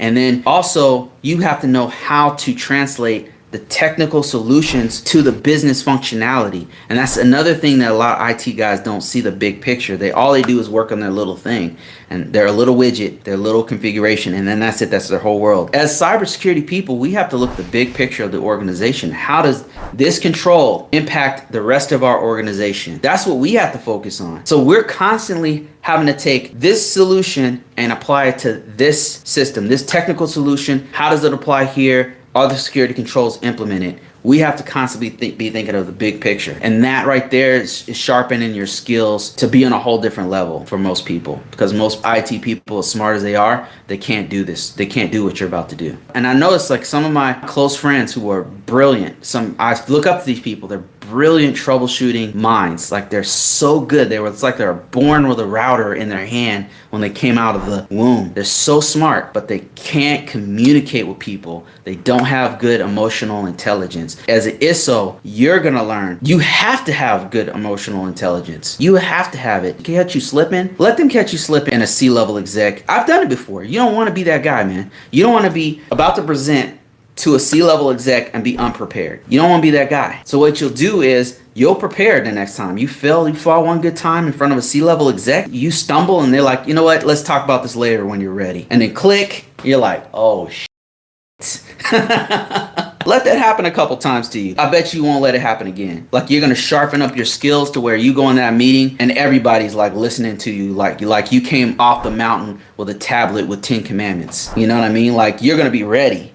And then also you have to know how to translate the technical solutions to the business functionality. And that's another thing that a lot of IT guys don't see the big picture. All they do is work on their little thing, and they're a little widget, their little configuration, and then that's it. That's their whole world. As cybersecurity people, we have to look at the big picture of the organization. How does this control impact the rest of our organization? That's what we have to focus on. So we're constantly having to take this solution and apply it to this system, this technical solution. How does it apply here? Are the security controls implemented? We have to constantly be thinking of the big picture. And that right there is sharpening your skills to be on a whole different level for most people. Because most IT people, as smart as they are, they can't do this. They can't do what you're about to do. And I noticed like some of my close friends who are brilliant, I look up to these people. They're brilliant troubleshooting minds. Like they're so good. It's like they're born with a router in their hand when they came out of the womb. They're so smart, but they can't communicate with people. They don't have good emotional intelligence. As an ISSO, you're gonna learn. You have to have good emotional intelligence. You have to have it. Catch you slipping? Let them catch you slipping in a C-level exec. I've done it before. You don't want to be that guy, man. You don't want to be about to present to a C-level exec and be unprepared. You don't want to be that guy. So what you'll do is you'll prepare the next time. You fall one good time in front of a C-level exec, you stumble and they're like, you know what, let's talk about this later when you're ready. And then click, you're like, oh shit. Let that happen a couple times to you. I bet you won't let it happen again. Like you're gonna sharpen up your skills to where you go in that meeting and everybody's like listening to you like you came off the mountain with a tablet with 10 commandments. You know what I mean? Like you're gonna be ready.